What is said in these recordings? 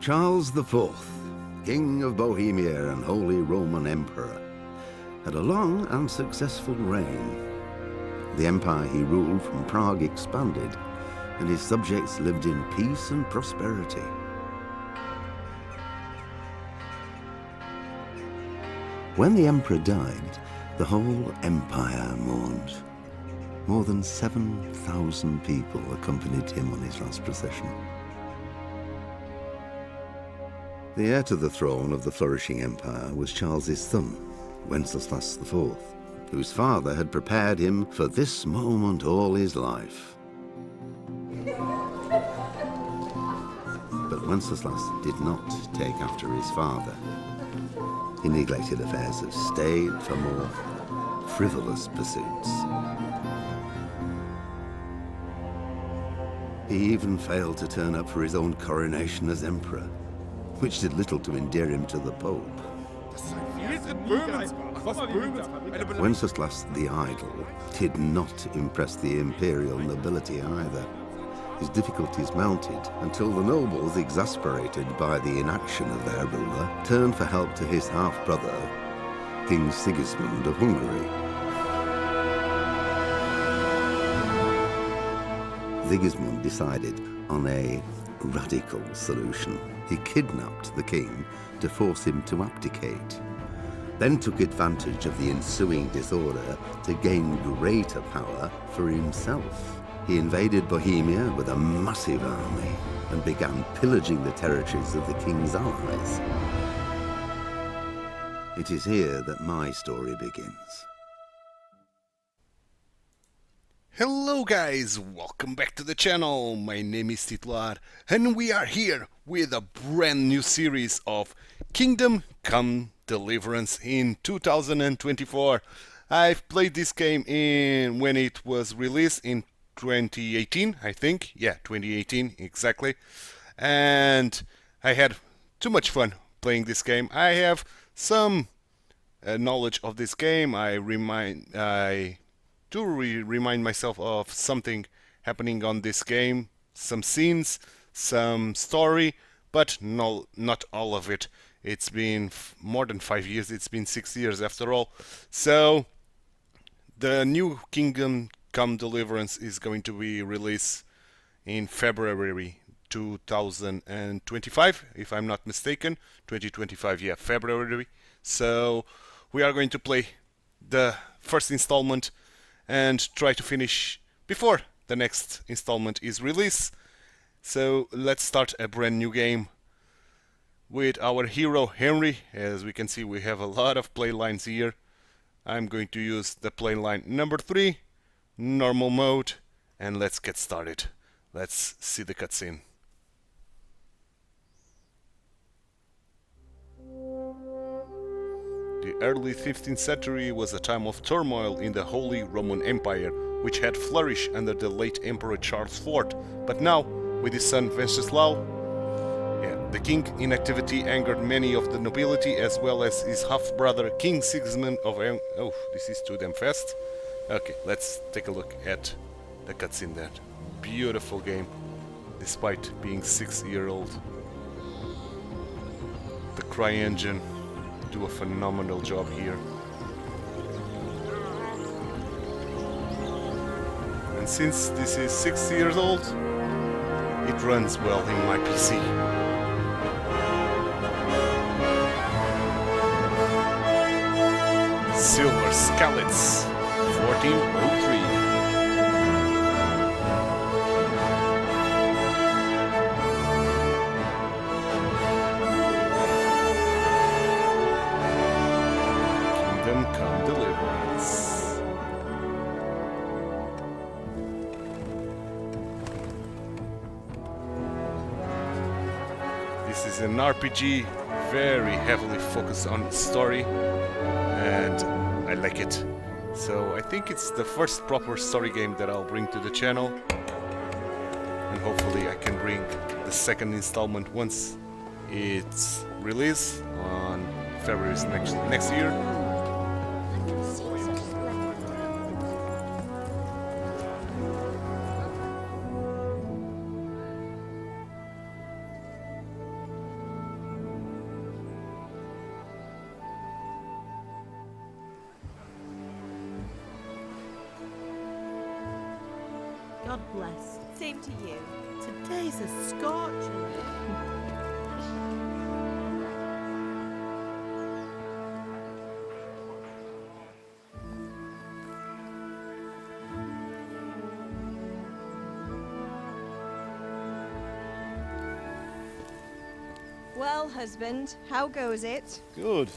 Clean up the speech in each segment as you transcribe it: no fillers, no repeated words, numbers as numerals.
Charles IV, King of Bohemia and Holy Roman Emperor, had a long and successful reign. The empire he ruled from Prague expanded, and his subjects lived in peace and prosperity. When the emperor died, the whole empire mourned. More than 7,000 people accompanied him on his last procession. The heir to the throne of the flourishing empire was Charles's son, Wenceslas IV, whose father had prepared him for this moment all his life. But Wenceslas did not take after his father. He neglected affairs of state for more frivolous pursuits. He even failed to turn up for his own coronation as emperor, which did little to endear him to the Pope. Wenceslas the Idle did not impress the imperial nobility either. His difficulties mounted until the nobles, exasperated by the inaction of their ruler, turned for help to his half-brother, King Sigismund of Hungary. Sigismund decided on a radical solution. He kidnapped the king to force him to abdicate, then took advantage of the ensuing disorder to gain greater power for himself. He invaded Bohemia with a massive army and began pillaging the territories of the king's allies. It is here that my story begins. Hello guys, welcome back to the channel. My name is TituElite and we are here with a brand new series of Kingdom Come Deliverance in 2024. I've played this game when it was released in 2018, I think. Yeah, 2018 exactly. And I had too much fun playing this game. I have some knowledge of this game. I do remind myself of something happening on this game, some scenes, some story, but no, not all of it. It's been more than 5 years, it's been 6 years after all. So the new Kingdom Come Deliverance is going to be released in February 2025, if I'm not mistaken. 2025, yeah, February. So we are going to play the first installment and try to finish before the next installment is released. So let's start a brand new game with our hero Henry. As we can see, we have a lot of play lines here. I'm going to use the play line number 3, normal mode, and let's get started. Let's see the cutscene. The early 15th century was a time of turmoil in the Holy Roman Empire, which had flourished under the late Emperor Charles IV. But now, with his son Wenceslaus, the king inactivity angered many of the nobility, as well as his half-brother King Sigismund of Oh, this is too damn fast. Okay, let's take a look at the cutscene there. Beautiful game, despite being 6-year-old. The CryEngine do a phenomenal job here. And since this is 6 years old, it runs well in my PC. Silver Skalitz 1403. Come Deliverance. This is an RPG, very heavily focused on story, and I like it. So I think it's the first proper story game that I'll bring to the channel, and hopefully I can bring the second installment once it's released on February next year. God bless. Same to you. Today's a scorcher. Well, husband, how goes it? Good.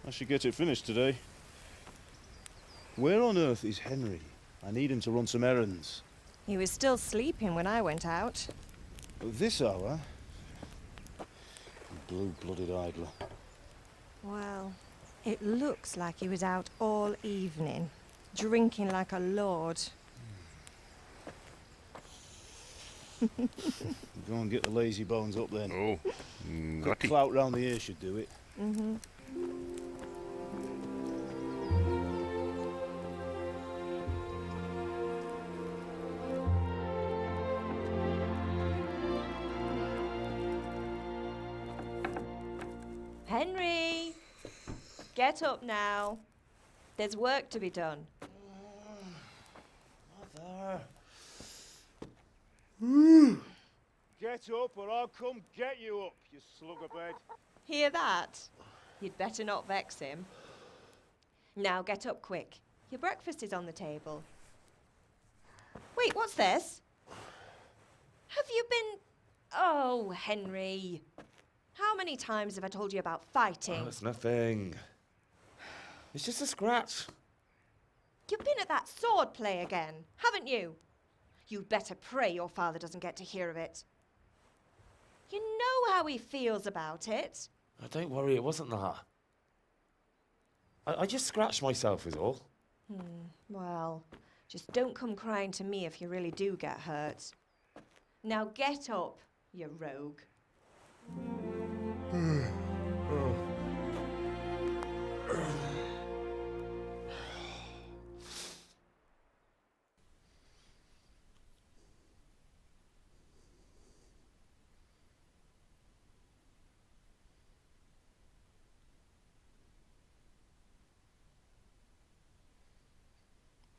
I should get it finished today. Where on earth is Henry? I need him to run some errands. He was still sleeping when I went out. At this hour? Blue-blooded idler. Well, it looks like he was out all evening, drinking like a lord. Go and get the lazy bones up then. Oh, Good naughty. clout round the ear should do it. Mm-hmm. Henry! Get up now. There's work to be done. Mother! Get up or I'll come get you up, you slugabed. Hear that? You'd better not vex him. Now get up quick. Your breakfast is on the table. Wait, what's this? Have you been... Oh, Henry. How many times have I told you about fighting? Oh, it's nothing. It's just a scratch. You've been at that sword play again, haven't you? You'd better pray your father doesn't get to hear of it. You know how he feels about it. Oh, don't worry, it wasn't that. I just scratched myself is all. Well, just don't come crying to me if you really do get hurt. Now get up, you rogue.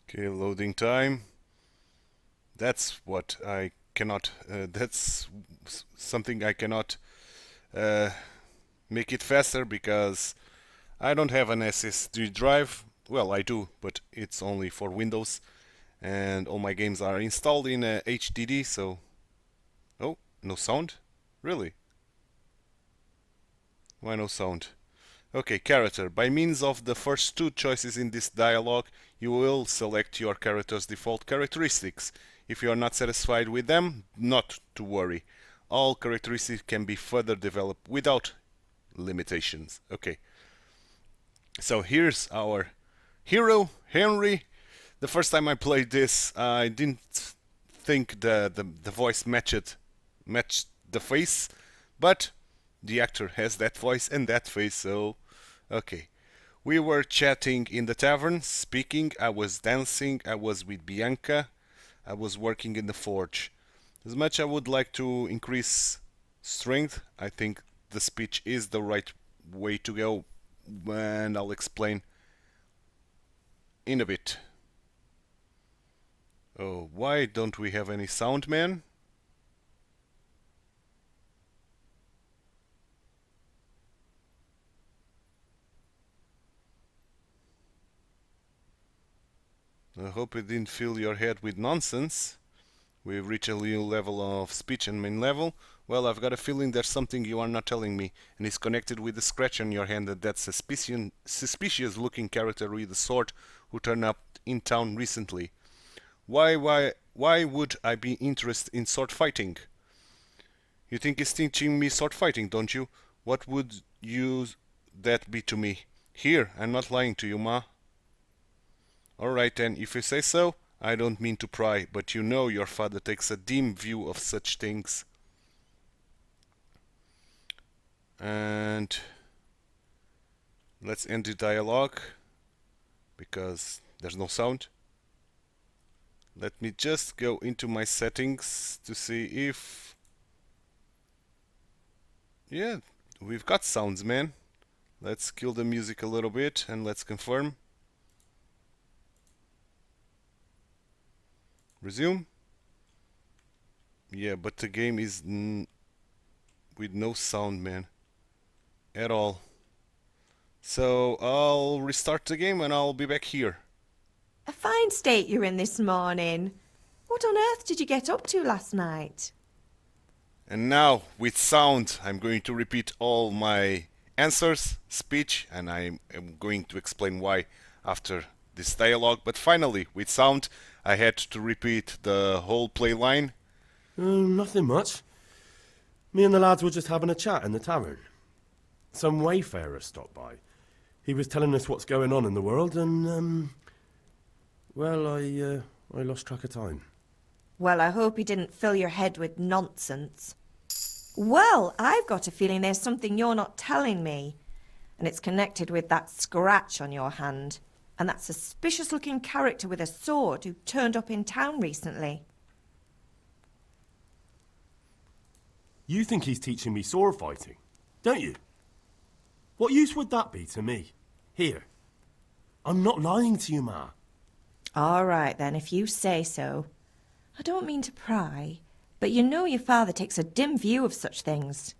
Okay, loading time. That's what I cannot. That's something I cannot make it faster because I don't have an SSD drive. Well, I do, but it's only for Windows, and all my games are installed in HDD. So, oh, no sound? Really? Why no sound? Okay, character. By means of the first two choices in this dialogue, you will select your character's default characteristics. If you are not satisfied with them, not to worry. All characteristics can be further developed without limitations. Okay. So here's our hero, Henry. The first time I played this, I didn't think the voice matched the face, but the actor has that voice and that face, so okay. We were chatting in the tavern, speaking, I was dancing, I was with Bianca, I was working in the forge. As much I would like to increase strength, I think the speech is the right way to go, and I'll explain in a bit. Oh, why don't we have any sound, man? I hope it didn't fill your head with nonsense. We've reached a new level of speech and main level. Well, I've got a feeling there's something you are not telling me, and it's connected with the scratch on your hand that suspicious looking character with a sword who turned up in town recently. Why would I be interested in sword fighting? You think he's teaching me sword fighting, don't you? What would that be to me? Here, I'm not lying to you, Ma. Alright then, if you say so, I don't mean to pry, but you know your father takes a dim view of such things. And let's end the dialogue, because there's no sound. Let me just go into my settings to see if... Yeah, we've got sounds, man. Let's kill the music a little bit and let's confirm. Resume. Yeah, but the game is with no sound, man. At all. So I'll restart the game and I'll be back here. A fine state you're in this morning. What on earth did you get up to last night? And now, with sound, I'm going to repeat all my answers, speech, and I am going to explain why after this dialogue. But finally, with sound, I had to repeat the whole play line. Nothing much. Me and the lads were just having a chat in the tavern. Some wayfarer stopped by. He was telling us what's going on in the world, and well, I lost track of time. Well, I hope he didn't fill your head with nonsense. Well, I've got a feeling there's something you're not telling me. And it's connected with that scratch on your hand. And that suspicious-looking character with a sword who turned up in town recently. You think he's teaching me sword fighting, don't you? What use would that be to me? Here. I'm not lying to you, Ma. All right, then, if you say so. I don't mean to pry, but you know your father takes a dim view of such things.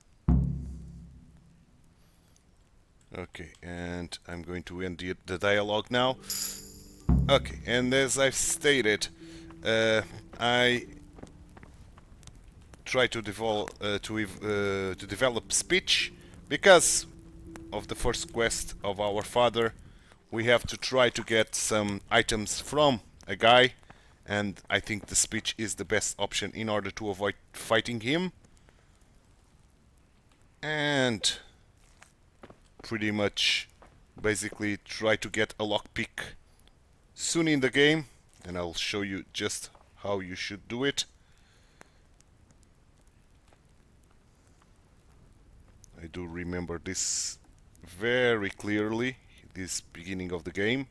Okay, and I'm going to end the dialogue now. Okay, and as I've stated, I try to develop speech because of the first quest of our father. We have to try to get some items from a guy, and I think the speech is the best option in order to avoid fighting him. And pretty much basically try to get a lockpick soon in the game, and I'll show you just how you should do it. I do remember this very clearly, this beginning of the game.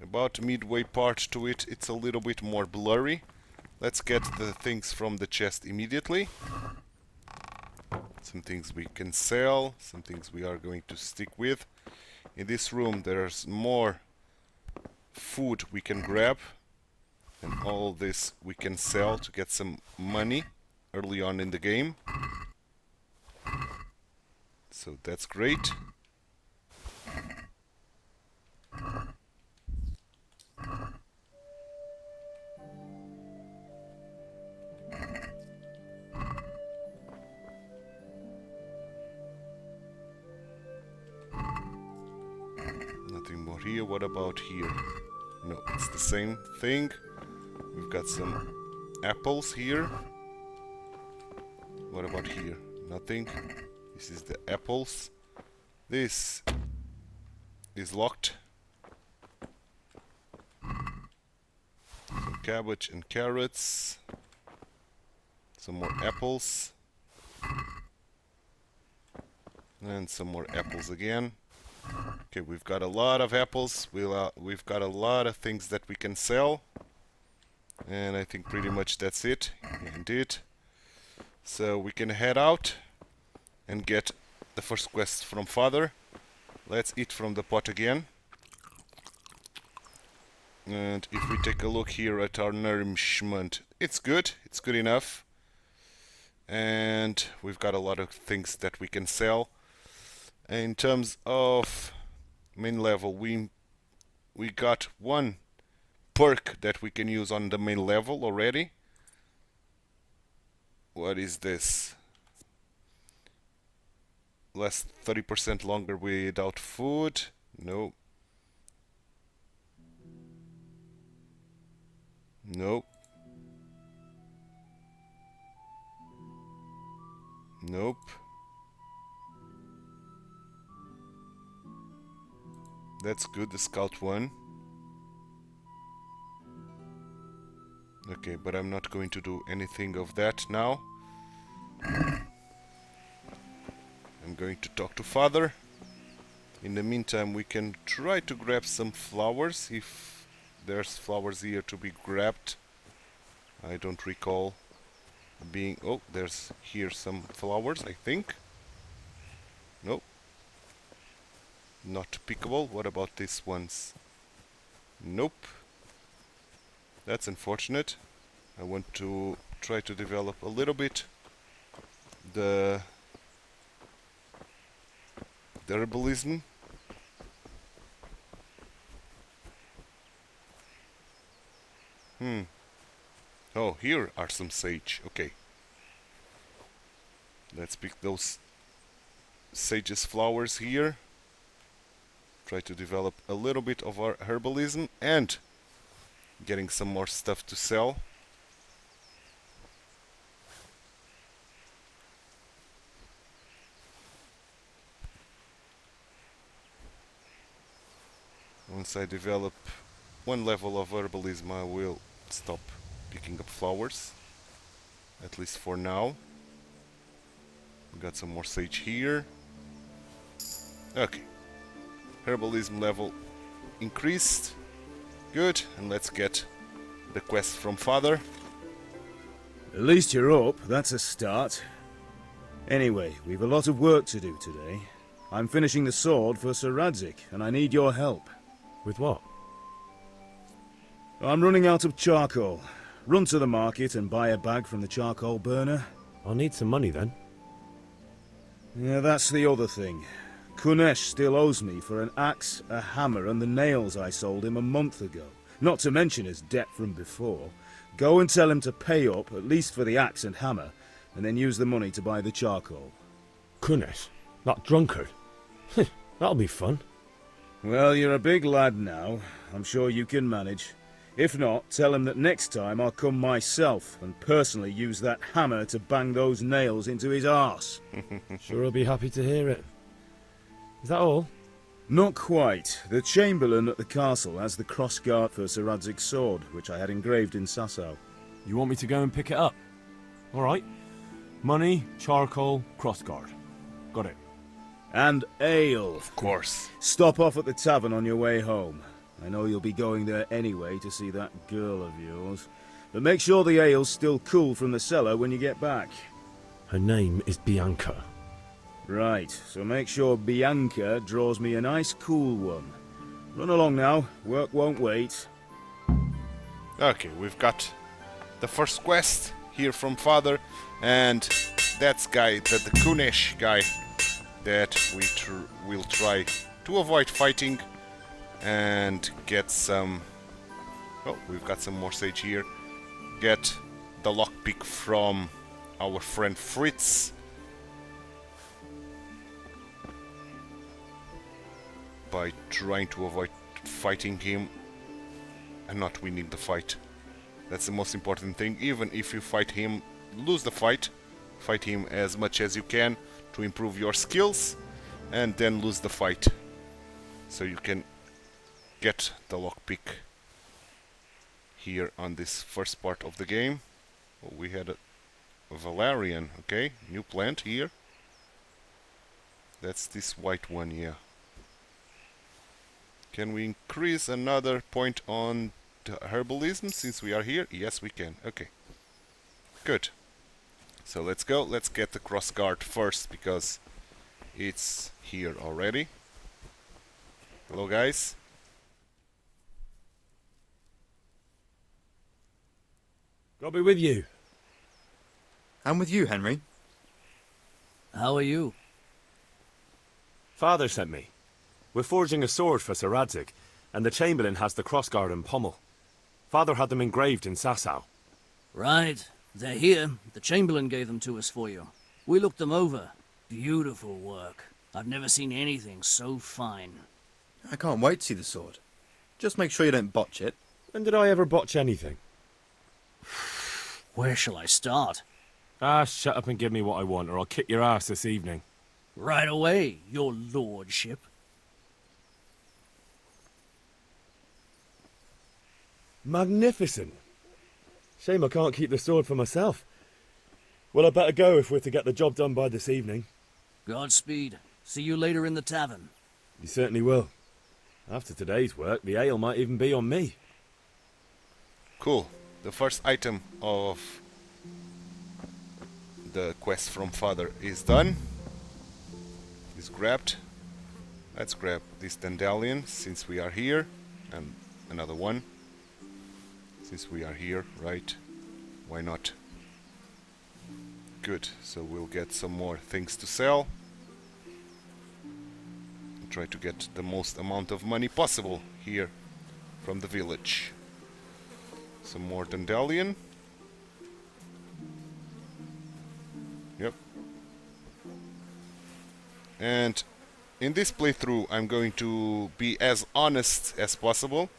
About midway part to it, it's a little bit more blurry. Let's get the things from the chest immediately. Some things we can sell, some things we are going to stick with. In this room there's more food we can grab, and all this we can sell to get some money early on in the game. So that's great. Nothing more here. What about here? No, it's the same thing. We've got some apples here. What about here? Nothing. This is the apples. This is locked. Some cabbage and carrots. Some more apples. And some more apples again. Okay, we've got a lot of apples. We've got a lot of things that we can sell. And I think pretty much that's it. Indeed. So we can head out and get the first quest from Father. Let's eat from the pot again. And if we take a look here at our nourishment, it's good. It's good enough. And we've got a lot of things that we can sell. In terms of main level, we got one perk that we can use on the main level already. What is this? Last 30% longer without food? No. Nope. Nope. That's good, the scout one. Okay, but I'm not going to do anything of that now. I'm going to talk to Father. In the meantime, we can try to grab some flowers, if there's flowers here to be grabbed. I don't recall being... Oh, there's here some flowers, I think. Nope. Not pickable. What about these ones? Nope. That's unfortunate. I want to try to develop a little bit the herbalism. Oh, here are some sage. Okay. Let's pick those sage's flowers here. Try to develop a little bit of our herbalism and getting some more stuff to sell. Once I develop one level of herbalism, I will stop picking up flowers, at least for now. We got some more sage here. Okay, herbalism level increased. Good, and let's get the quest from Father. At least you're up, that's a start. Anyway, we've a lot of work to do today. I'm finishing the sword for Sir Radzig, and I need your help. With what? I'm running out of charcoal. Run to the market and buy a bag from the charcoal burner. I'll need some money then. Yeah, that's the other thing. Kunesh still owes me for an axe, a hammer, and the nails I sold him a month ago. Not to mention his debt from before. Go and tell him to pay up, at least for the axe and hammer, and then use the money to buy the charcoal. Kunesh? That drunkard? That'll be fun. Well, you're a big lad now. I'm sure you can manage. If not, tell him that next time I'll come myself and personally use that hammer to bang those nails into his arse. Sure, I'll be happy to hear it. Is that all? Not quite. The Chamberlain at the castle has the crossguard for Sir Radzig's sword, which I had engraved in Sasau. You want me to go and pick it up? All right. Money, charcoal, crossguard. Got it. And ale. Of course. Stop off at the tavern on your way home. I know you'll be going there anyway to see that girl of yours. But make sure the ale's still cool from the cellar when you get back. Her name is Bianca. Right, so make sure Bianca draws me a nice cool one. Run along now, work won't wait. Okay, we've got the first quest here from Father, and that's the Kunesh guy that we will try to avoid fighting and get some... Oh, we've got some more sage here. Get the lockpick from our friend Fritz. By trying to avoid fighting him and not winning the fight. That's the most important thing. Even if you fight him, lose the fight. Fight him as much as you can to improve your skills, and then lose the fight. So you can get the lockpick here on this first part of the game. Oh, we had a Valerian, okay, new plant here. That's this white one, yeah. Can we increase another point on the herbalism since we are here? Yes, we can. Okay. Good. So let's go. Let's get the crossguard first because it's here already. Hello, guys. God be with you. I'm with you, Henry. How are you? Father sent me. We're forging a sword for Sir Radzig, and the Chamberlain has the crossguard and pommel. Father had them engraved in Sasau. Right. They're here. The Chamberlain gave them to us for you. We looked them over. Beautiful work. I've never seen anything so fine. I can't wait to see the sword. Just make sure you don't botch it. When did I ever botch anything? Where shall I start? Shut up and give me what I want, or I'll kick your ass this evening. Right away, your lordship. Magnificent. Shame I can't keep the sword for myself. Well, I better go if we're to get the job done by this evening. Godspeed. See you later in the tavern. You certainly will. After today's work, the ale might even be on me. Cool. The first item of the quest from Father is done. Is grabbed. Let's grab this dandelion since we are here, and another one since we are here, right? why not? Good, so we'll get some more things to sell. Try to get the most amount of money possible here from the village. Some more dandelion. Yep. And in this playthrough I'm going to be as honest as possible,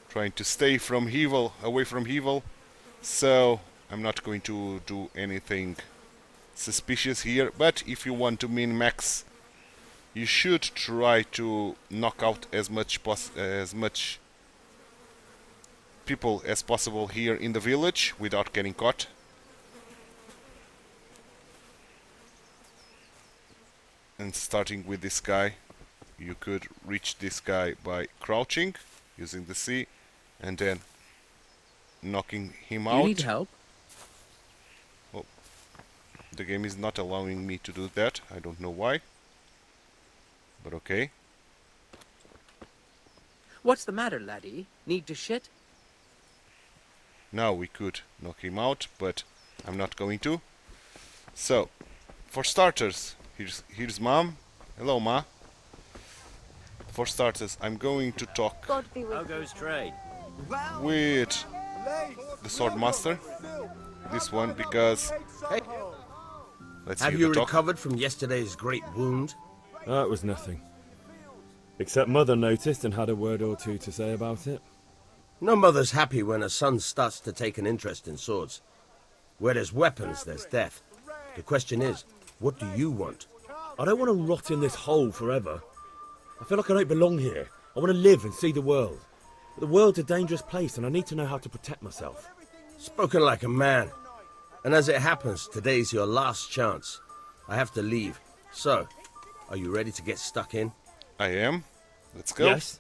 trying to stay from evil, away from evil, so I'm not going to do anything suspicious here. But if you want to min-max, you should try to knock out as much people as possible here in the village without getting caught. And starting with this guy, you could reach this guy by crouching using the C and then knocking him out. You need help? Oh, the game is not allowing me to do that. I don't know why. But okay. What's the matter, laddie? Need to shit? Now we could knock him out, but I'm not going to. So, for starters, here's Mom. Hello, Ma. For starters, I'm going to talk God be with How goes trade? with the Sword Master. This one, because... Hey. Let's Have hear you the talk. recovered from yesterday's great wound? That was nothing. Except Mother noticed and had a word or two to say about it. No mother's happy when her son starts to take an interest in swords. Where there's weapons, there's death. The question is, what do you want? I don't want to rot in this hole forever. I feel like I don't belong here. I want to live and see the world. But the world's a dangerous place and I need to know how to protect myself. Spoken like a man. And as it happens, today's your last chance. I have to leave. So, are you ready to get stuck in? I am. Let's go. Yes?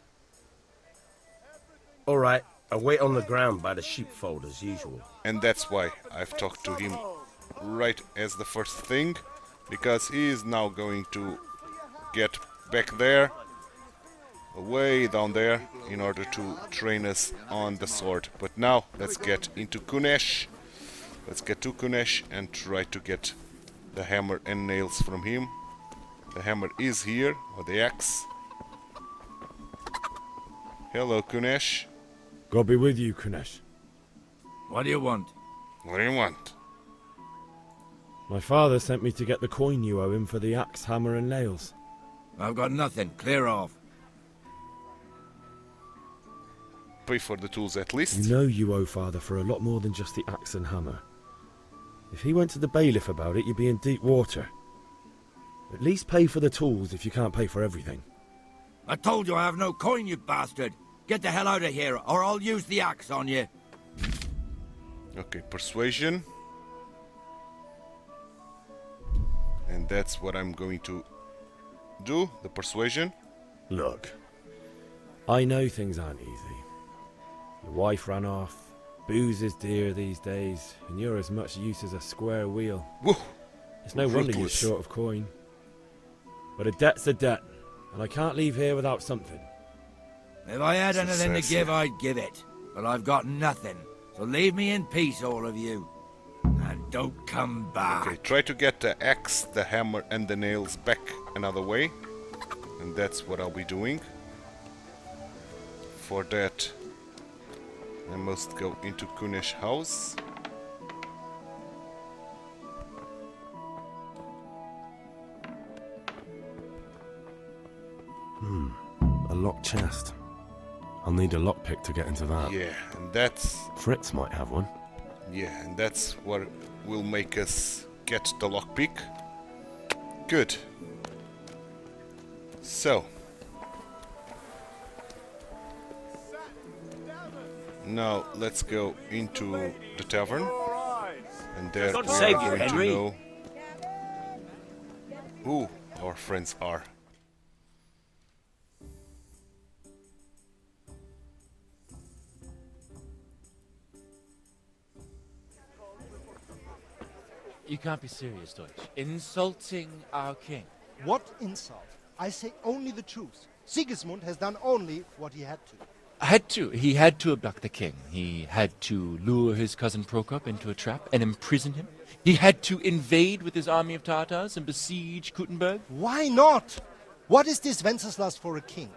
All right, I'll wait on the ground by the sheepfold as usual. And that's why I've talked to him right as the first thing, because he is now going to get back there, way down there, in order to train us on the sword. But now let's get into Kunesh. Let's get to Kunesh and try to get the hammer and nails from him. The hammer is here, or the axe. Hello, Kunesh. God be with you, Kunesh. What do you want? What do you want? My father sent me to get the coin you owe him for the axe, hammer and nails. I've got nothing. Clear off. Pay for the tools at least. You know you owe father for a lot more than just the axe and hammer. If he went to the bailiff about it, you'd be in deep water. At least pay for the tools if you can't pay for everything. I told you I have no coin, you bastard. Get the hell out of here, or I'll use the axe on you. Okay, persuasion. And that's what I'm going to do, the persuasion. Look, I know things aren't easy. Your wife ran off, booze is dear these days, and you're as much use as a square wheel. Woo! It's no wonder you're Ruthless. short of coin. But a debt's a debt, and I can't leave here without something. If I had anything to Success. give, I'd give it. But I've got nothing. So leave me in peace, all of you. And don't come back. Okay, try to get the axe, the hammer, and the nails back another way. And that's what I'll be doing. For that, I must go into Kunesh house. A locked chest. I'll need a lockpick to get into that. Yeah, and that's Fritz might have one. and that's what will make us get the lockpick. Good. So now let's go into the tavern, and there God we are save you, going Henry. to know who our friends are. You can't be serious, Deutsch. Insulting our king. What insult? I say only the truth. Sigismund has done only what he had to. He had to abduct the king. He had to lure his cousin Prokop into a trap and imprison him. He had to invade with his army of Tatars and besiege Kuttenberg. Why not? What is this Wenceslas for a king?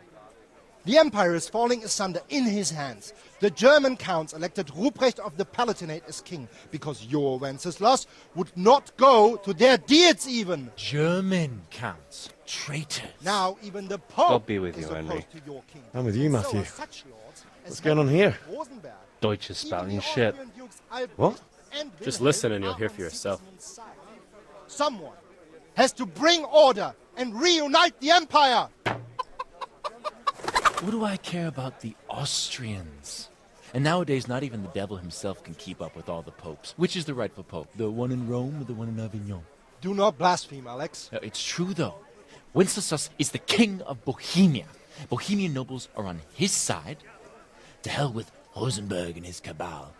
The empire is falling asunder in his hands. The German counts elected Ruprecht of the Palatinate as king because your Wenceslas would not go to their deeds even. German counts. Traitors. Now even the Pope God be with you, is Henry. opposed to your king. I'm with you, So Matthew. are such lords as What's going on here? Rosenberg. Deutsch is spouting shit. Even the Dukes Albrecht What? and Just Wilhelm listen and you'll are hear on for yourself. Sigismund's side. Someone has to bring order and reunite the empire. What do I care about the Austrians? And nowadays, not even the devil himself can keep up with all the popes. Which is the rightful pope? The one in Rome or the one in Avignon? Do not blaspheme, Alex. No, it's true, though. Wenceslas is the king of Bohemia. Bohemian nobles are on his side. To hell with Rosenberg and his cabal.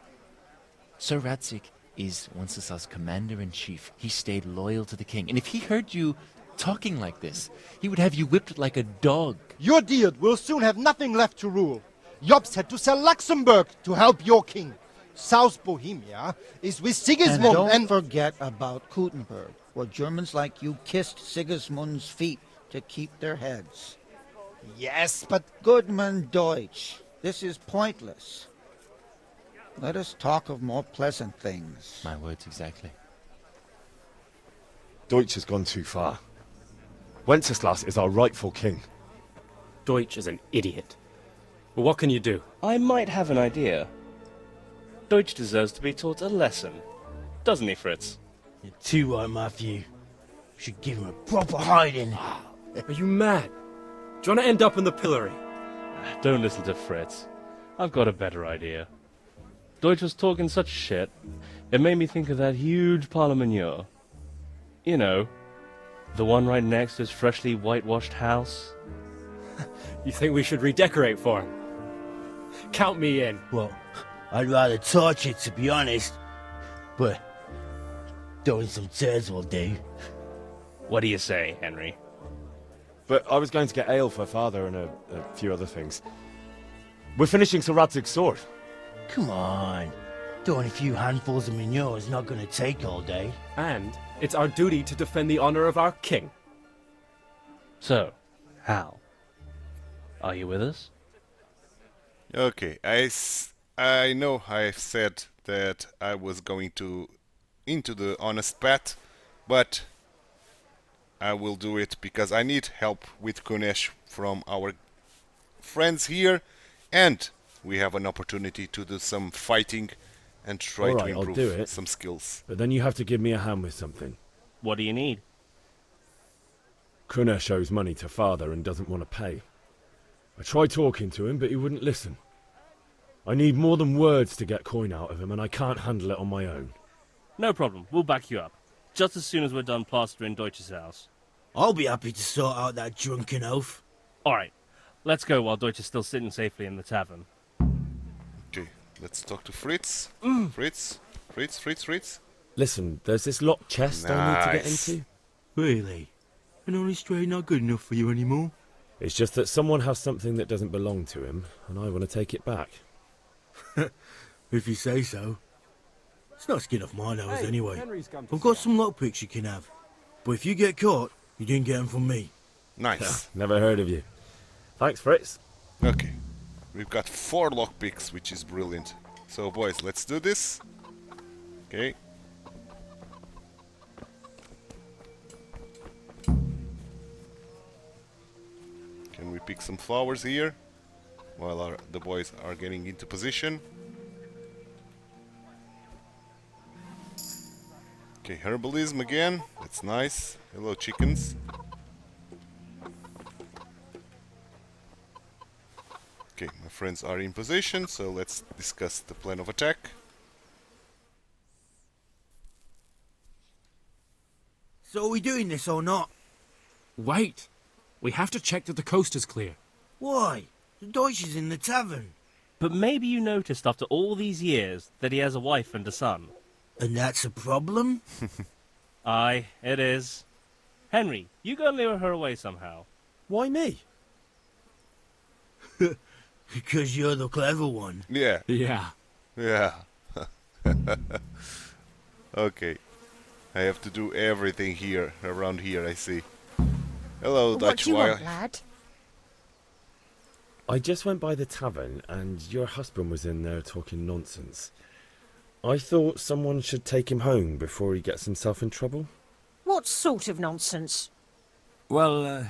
Sir Radzik is Wenceslas' commander-in-chief. He stayed loyal to the king. And if he heard you talking like this, he would have you whipped like a dog. Your Diet will soon have nothing left to rule. Jobst had to sell Luxembourg to help your king. South Bohemia is with Sigismund And don't and... forget about Kuttenberg, where Germans like you kissed Sigismund's feet to keep their heads. Yes, but... Goodman Deutsch, this is pointless. Let us talk of more pleasant things. My words exactly. Deutsch has gone too far. Wenceslas is our rightful king. Deutsch is an idiot. Well, what can you do? I might have an idea. Deutsch deserves to be taught a lesson. Doesn't he, Fritz? You're too right, Matthew. Should give him a proper hiding. Are you mad? Do you want to end up in the pillory? Don't listen to Fritz. I've got a better idea. Deutsch was talking such shit, it made me think of that huge parliament. You know, the one right next to his freshly whitewashed house. You think we should redecorate for him? Count me in. Well, I'd rather torch it, to be honest. But throwing some turds will do. What do you say, Henry? But I was going to get ale for father and a few other things. We're finishing Sir Radzig's sword. Come on. Throwing a few handfuls of manure is not going to take all day. And it's our duty to defend the honor of our king. So, Hal, are you with us? Okay, I know I've said that I was going into the honest path, but I will do it because I need help with Kunesh from our friends here, and we have an opportunity to do some fighting and try All to right, I'll do improve it. some skills. But then you have to give me a hand with something. What do you need? Kunesh owes money to father and doesn't want to pay. I tried talking to him, but he wouldn't listen. I need more than words to get coin out of him, and I can't handle it on my own. No problem, we'll back you up. Just as soon as we're done plastering Deutsch's house. I'll be happy to sort out that drunken oaf. Alright, let's go while Deutsch is still sitting safely in the tavern. Okay, let's talk to Fritz. Fritz. Listen, there's this locked chest I need to get Nice. into. Really? An honest trade not good enough for you anymore? It's just that someone has something that doesn't belong to him, and I want to take it back. If you say so. It's not skin off my nose anyway. I've got some lockpicks you can have. But if you get caught, you didn't get them from me. Nice. Never heard of you. Thanks, Fritz. Okay, we've got 4 lockpicks, which is brilliant. So, boys, let's do this. Okay. Can we pick some flowers here while the boys are getting into position? Okay, herbalism again. That's nice. Hello, chickens. Okay, my friends are in position, so let's discuss the plan of attack. So are we doing this or not? Wait! We have to check that the coast is clear. Why? The Deutsch is in the tavern. But maybe you noticed after all these years that he has a wife and a son. And that's a problem? Aye, it is. Henry, you go and lure her away somehow. Why me? Because you're the clever one. Yeah. Yeah. Yeah. Okay. I have to do everything here, around here, I see. Hello, What Dutch do you want, Wire. lad? I just went by the tavern and your husband was in there talking nonsense. I thought someone should take him home before he gets himself in trouble. What sort of nonsense? Well,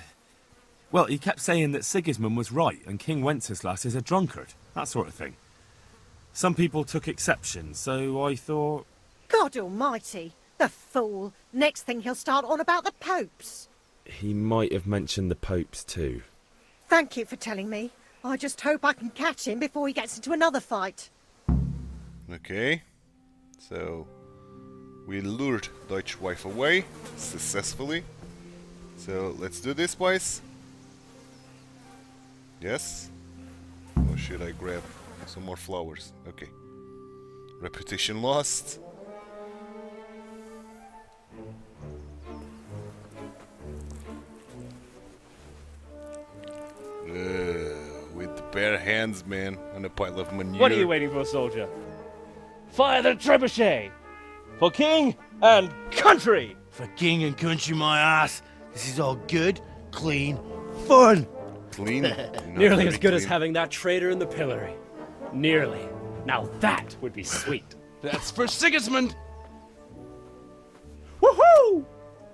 he kept saying that Sigismund was right and King Wenceslas is a drunkard, that sort of thing. Some people took exception, so I thought... God almighty, the fool. Next thing he'll start on about the popes. He might have mentioned the popes too. Thank you for telling me. I just hope I can catch him before he gets into another fight. Okay. So, we lured Deutsche wife away successfully. So, let's do this, boys. Yes? Or should I grab some more flowers? Okay. Reputation lost. With bare hands, man, on a pile of manure. What are you waiting for, soldier? Fire the trebuchet! For king and country! For king and country, my ass. This is all good, clean, fun. Clean? Nearly as good as having that traitor in the pillory. Nearly. Now that would be sweet. That's for Sigismund! Woohoo!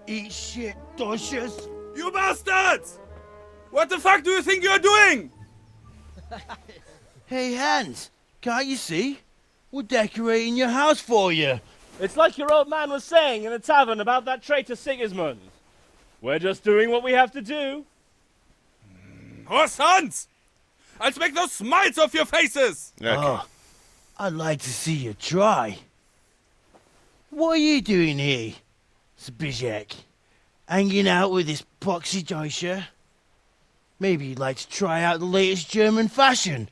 Eat shit, Docious. You bastards! What the fuck do you think you're doing? Hey, Hans, can't you see? We're decorating your house for you. It's like your old man was saying in the tavern about that traitor Sigismund. We're just doing what we have to do. Horse Hans! I'll make those smiles off your faces! Okay. Oh, I'd like to see you try. What are you doing here, Zbigniew? Hanging out with this poxy Deutscher? Maybe you'd like to try out the latest German fashion.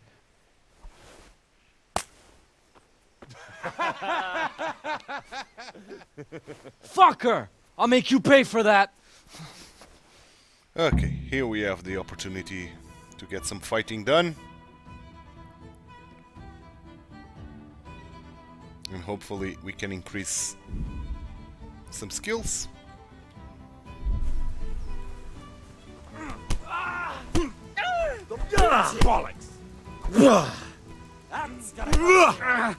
Fucker! I'll make you pay for that. Okay, here we have the opportunity to get some fighting done. And hopefully we can increase some skills. Bollocks! That's gonna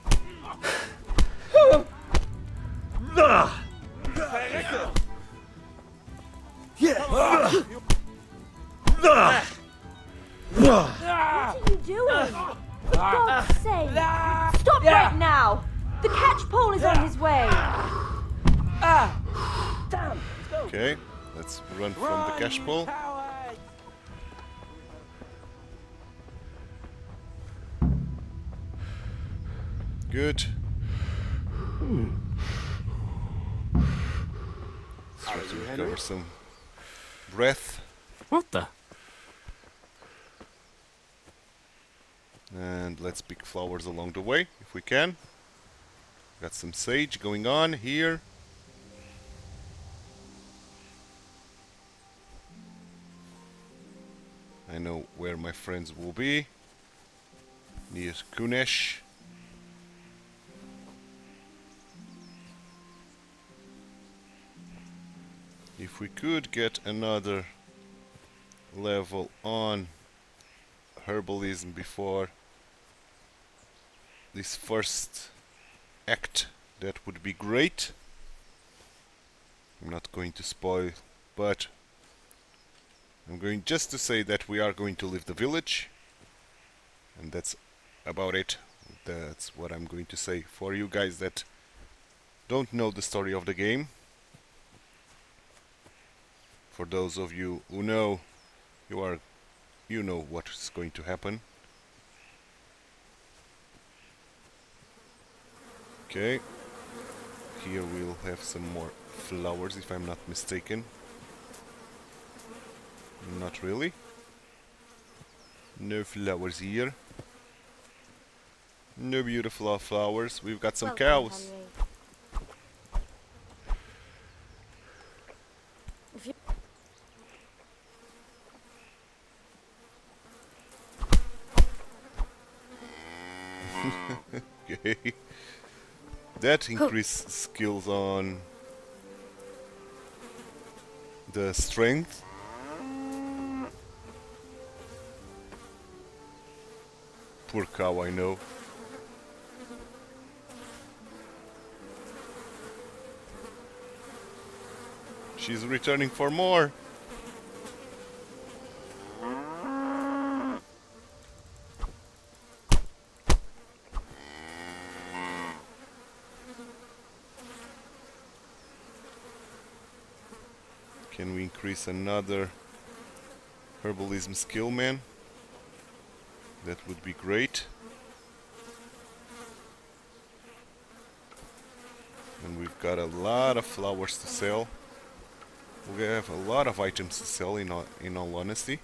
What are you doing? For God's sake! Stop right now! The catch pole is on his way! Damn! Okay, let's run from the cash pole. Good. Let's try to recover some breath. What the? And let's pick flowers along the way, if we can. Got some sage going on here. I know where my friends will be. Near Kunesh. If we could get another level on herbalism before this first act, that would be great. I'm not going to spoil, but I'm going just to say that we are going to leave the village, and that's about it. That's what I'm going to say. For you guys that don't know the story of the game, for those of you who know, you know what is going to happen. Okay, here we'll have some more flowers, if I'm not mistaken. Not really. No flowers here. No beautiful flowers. We've got some cows. Okay. That increases skills on the strength. Poor cow, I know. She's returning for more. Can we increase another herbalism skill, man? That would be great. And we've got a lot of flowers to sell. We have a lot of items to sell in all honesty.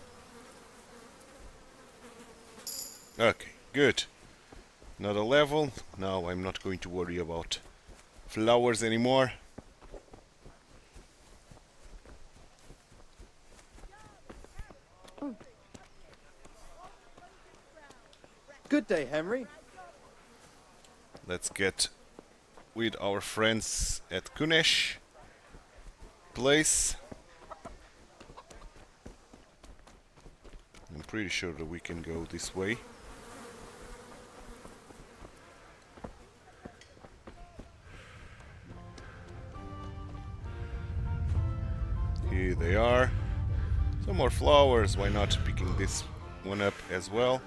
Okay, good. Another level. Now I'm not going to worry about flowers anymore. Good day, Henry. Let's get with our friends at Kunesh place. I'm pretty sure that we can go this way. Here they are. Some more flowers. Why not picking this one up as well?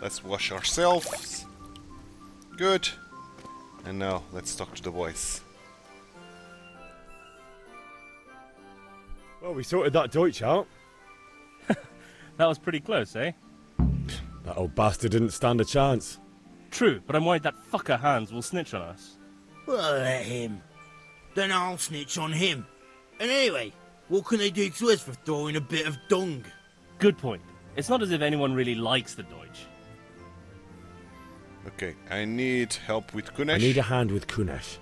Let's wash ourselves. Good. And now let's talk to the boys. Well, we sorted that Deutsch out. That was pretty close, eh? That old bastard didn't stand a chance. True, but I'm worried that fucker Hans will snitch on us. Well, let him. Then I'll snitch on him. And anyway, what can they do to us for throwing a bit of dung? Good point. It's not as if anyone really likes the Deutsch. Okay, I need help with Kunesh. I need a hand with Kunesh.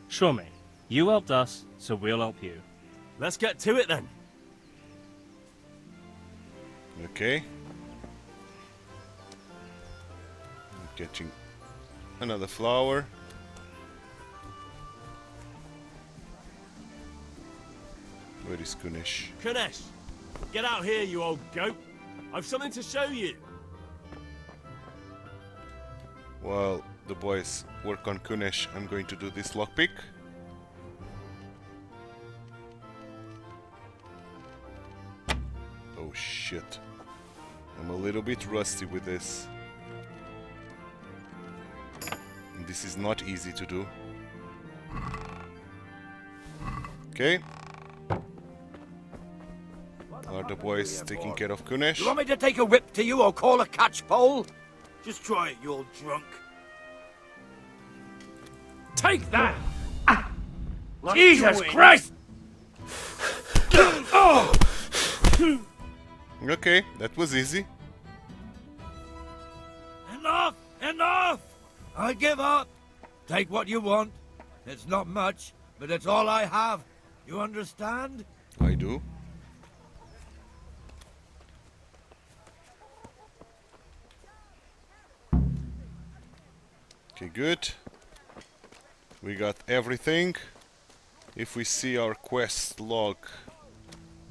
Sure, mate. You helped us, so we'll help you. Let's get to it then. Okay. I'm getting another flower. Where is Kunesh? Kunesh, get out here, you old goat. I've something to show you. While the boys work on Kunesh, I'm going to do this lockpick. Oh shit. I'm a little bit rusty with this. And this is not easy to do. Okay. Are the boys taking care of Kunesh? You want me to take a whip to you or call a catchpole? Just try it, you old drunk. Take that! Jesus Christ! Oh! Okay, that was easy. Enough! Enough! I give up. Take what you want. It's not much, but it's all I have. You understand? I do. Okay, good. We got everything. If we see our quest log...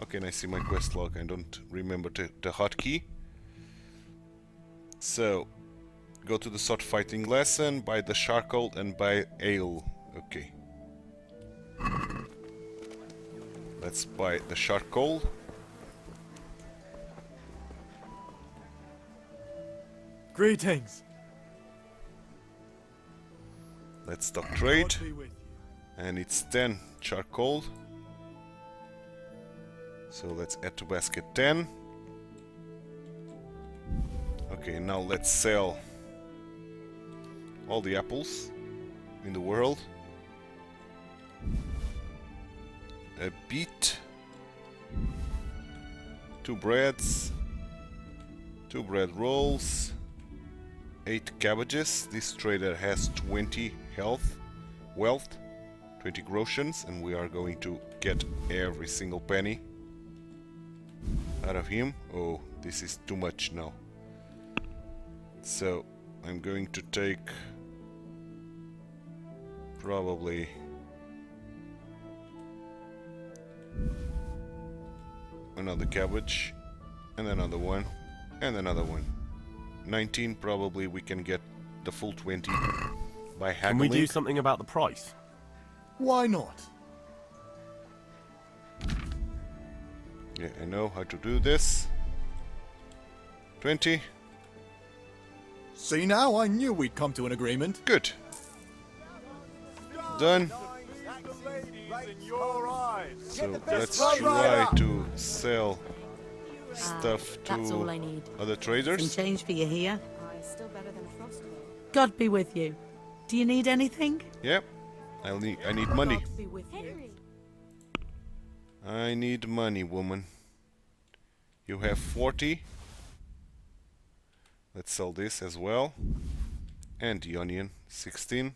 Okay, and I see my quest log. I don't remember the hotkey. So, go to the sword fighting lesson, buy the charcoal and buy ale. Okay. Let's buy the charcoal. Greetings. Let's stock trade. And it's 10 charcoal. So let's add to basket 10. Okay, now let's sell all the apples in the world. A beet. 2 breads. 2 bread rolls. 8 cabbages. This trader has 20 wealth, 20 groshens, and we are going to get every single penny out of him. Oh, this is too much now. So I'm going to take probably another cabbage and another one and another one. 19, probably we can get the full 20 by haggling. Can we do something about the price? Why not? Yeah, I know how to do this. 20. See now, I knew we'd come to an agreement. Good. Done. So let's try to sell stuff That's all I to need. other traders. Some change for you here. Still better than frostbite. God be with you. Do you need anything? Yep. I need money. God be with you. I need money, woman. You have 40. Let's sell this as well. And the onion, 16.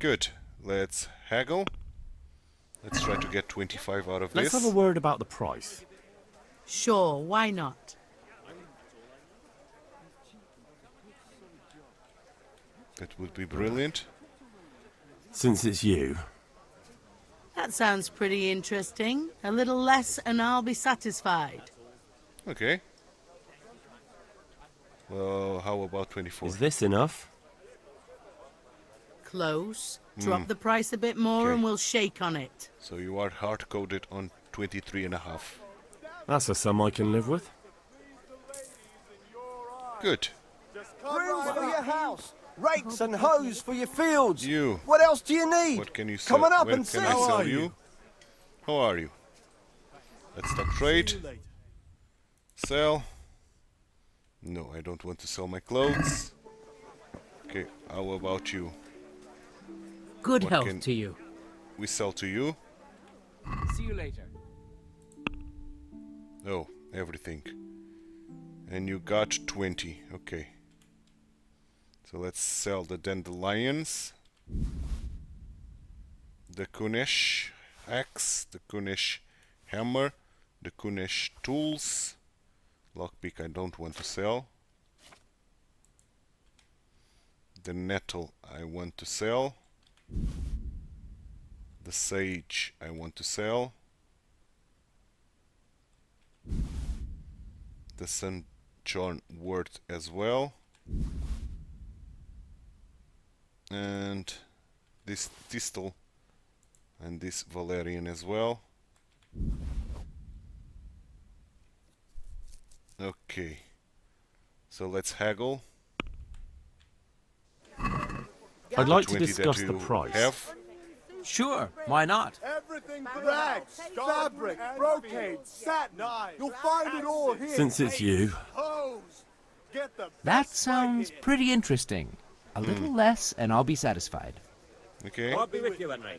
Good. Let's haggle. Let's try to get 25 out of Let's this. have a word about the price. Sure, why not? That would be brilliant. Since it's you. That sounds pretty interesting. A little less and I'll be satisfied. Okay. Well, how about 24? Is this enough? Close. Drop Hmm. the price a bit more Okay. and we'll shake on it. So you are hard-coded on 23.5. That's a sum I can live with. Good. Brooms for your house, rakes and hoes for your fields. You. What else do you need? What can you sell? Come on up Where and can see. I sell you? How are you? Let's stop trade. Sell. No, I don't want to sell my clothes. Okay, how about you? Good What health can to you. we sell to you? See you later. Oh, everything. And you got 20. Okay. So let's sell the dandelions, the Kunesh axe, the Kunesh hammer, the Kunesh tools. Lockpick I don't want to sell. The nettle I want to sell. The sage I want to sell. The St. John wort as well. And this Tistel and this Valerian as well. Okay, so let's haggle. I'd like to 20 that discuss the you price. have. Sure, why not? Everything rags, fabric, brocade, satin. You'll find it all here. Since it's you. Hose. Get the That sounds pretty interesting. A little less and I'll be satisfied. Okay. I'll be with you, Henry.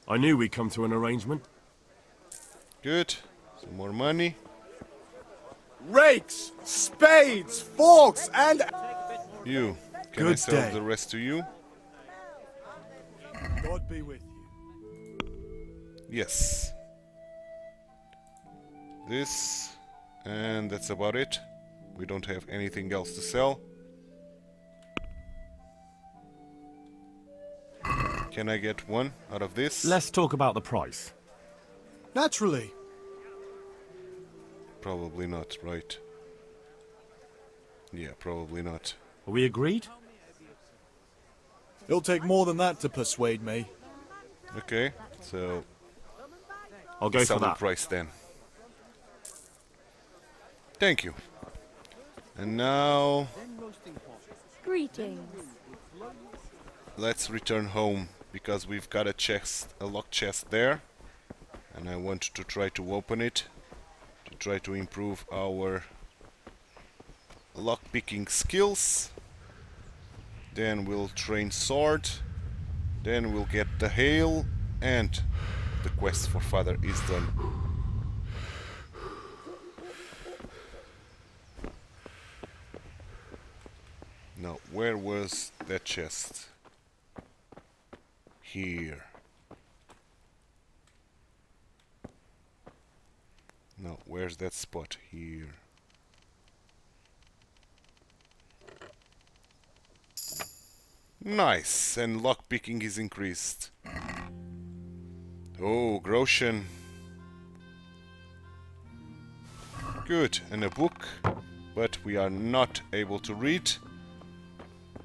I knew we'd come to an arrangement. Good. Some more money. rakes, spades, forks, and... You. Can I Good sell day. the rest to you? God be with you. Yes. This. And that's about it. We don't have anything else to sell. Can I get one out of this? Let's talk about the price. Naturally. Probably not, right? Yeah, probably not. Are we agreed? It'll take more than that to persuade me. Okay, so I'll go sell for the that. price then. Thank you. And now Greetings. let's return home because we've got a chest, a locked chest there, and I want to try to open it to try to improve our lock-picking skills. Then we'll train sword. Then we'll get the hail, and the quest for father is done. Now, where was that chest? Here. No, where's that spot? Here. Nice, and lockpicking is increased. Oh, Groshen. Good, and a book, but we are not able to read.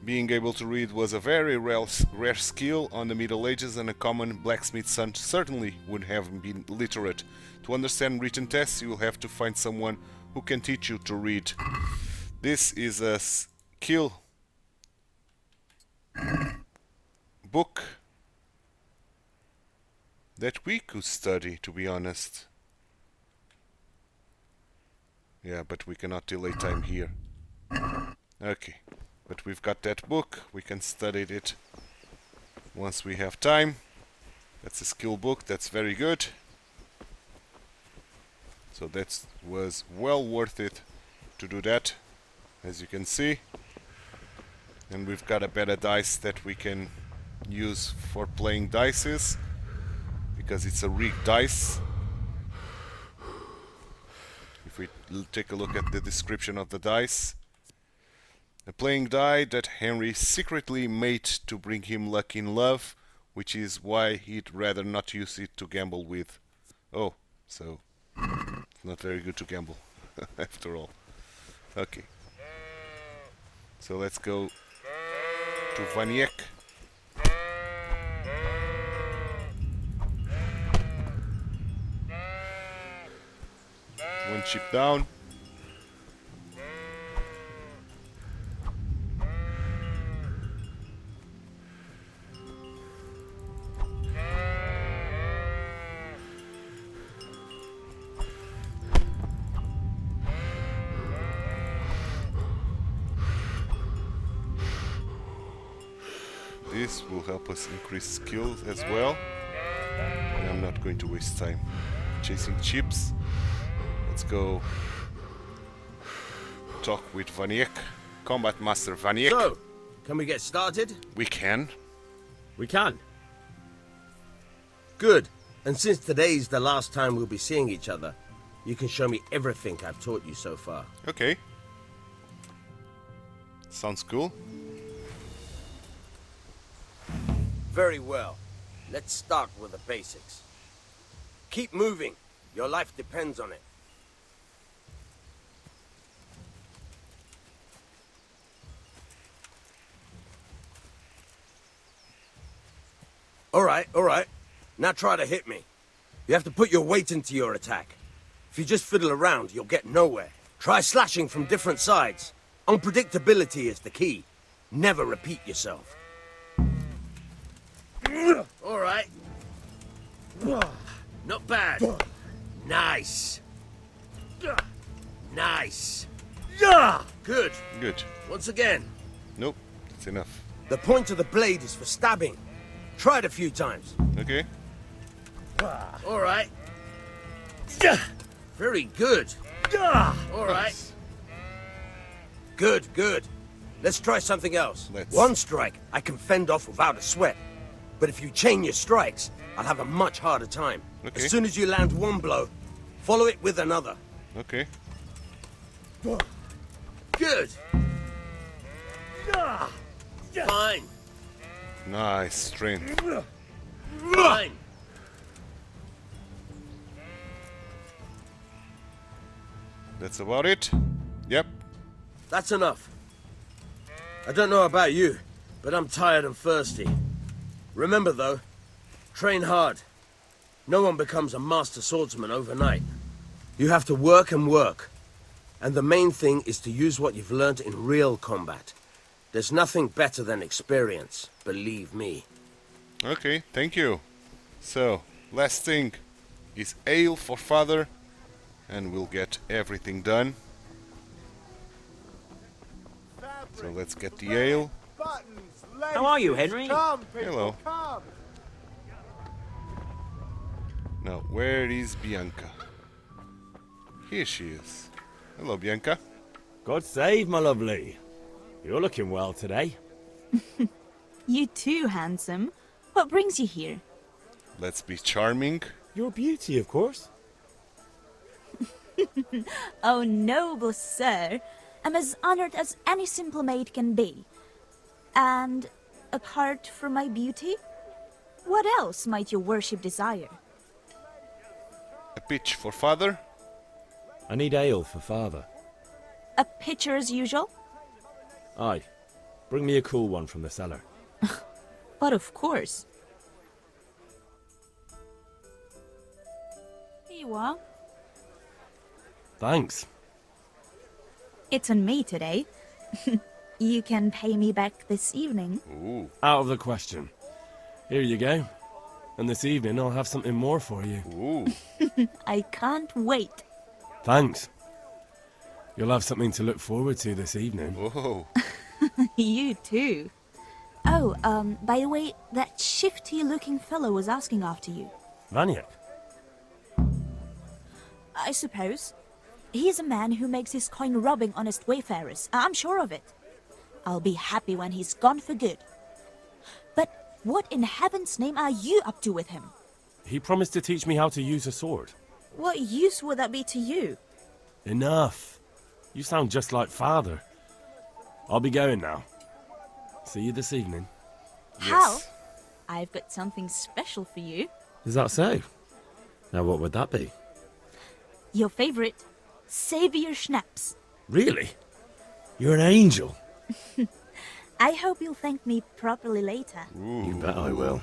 Being able to read was a very rare skill on the Middle Ages, and a common blacksmith's son certainly would have been literate. To understand written tests, you will have to find someone who can teach you to read. This is a skill book that we could study, to be honest. Yeah, but we cannot delay time here. Okay, but we've got that book. We can study it once we have time. That's a skill book. That's very good. So that was well worth it to do that, as you can see. And we've got a better dice that we can use for playing dices, because it's a rigged dice. If we take a look at the description of the dice: a playing die that Henry secretly made to bring him luck in love, which is why he'd rather not use it to gamble with. Oh, so it's not very good to gamble after all. Okay, so let's go to Vaniek. One chip down. This will help us increase skills as well. And I'm not going to waste time chasing chips. Let's go talk with Vaniek, Combat Master Vaniek. So, can we get started? We can. We can. Good. And since today's the last time we'll be seeing each other, you can show me everything I've taught you so far. Okay. Sounds cool. Very well. Let's start with the basics. Keep moving. Your life depends on it. All right. Now try to hit me. You have to put your weight into your attack. If you just fiddle around, you'll get nowhere. Try slashing from different sides. Unpredictability is the key. Never repeat yourself. All right. Not bad. Nice. Nice. Good. Good. Once again. Nope, that's enough. The point of the blade is for stabbing. Try it a few times. Okay. All right. Very good. All right. Good. Let's try something else. One strike I can fend off without a sweat. But if you chain your strikes, I'll have a much harder time. Okay. As soon as you land one blow, follow it with another. Okay. Good. Fine. Nice strength. Fine. That's about it. Yep. That's enough. I don't know about you, but I'm tired and thirsty. Remember though, train hard. No one becomes a master swordsman overnight. You have to work and work. And the main thing is to use what you've learned in real combat. There's nothing better than experience, believe me. Okay, thank you. So, last thing is ale for father, and we'll get everything done. So let's get the ale. How are you, Henry? Hello. Now, where is Bianca? Here she is. Hello, Bianca. God save, my lovely. You're looking well today. You too, handsome. What brings you here? Let's be charming. Your beauty, of course. Oh, noble sir. I'm as honored as any simple maid can be. And Apart from my beauty? What else might your worship desire? A pitch for father? I need ale for father. A pitcher as usual? Aye. Bring me a cool one from the cellar. But of course. Here you are. Thanks. It's on me today. You can pay me back this evening. Ooh. Out of the question. Here you go. And this evening I'll have something more for you. Ooh. I can't wait. Thanks. You'll have something to look forward to this evening. Whoa. You too. Oh, by the way, that shifty-looking fellow was asking after you. Vaniak? I suppose. He's a man who makes his coin robbing honest wayfarers. I'm sure of it. I'll be happy when he's gone for good. But what in heaven's name are you up to with him? He promised to teach me how to use a sword. What use would that be to you? Enough. You sound just like father. I'll be going now. See you this evening. Hal, I've got something special for you. Is that so? Now what would that be? Your favorite, Savior Schnapps. Really? You're an angel. I hope you'll thank me properly later. Ooh. You bet I will.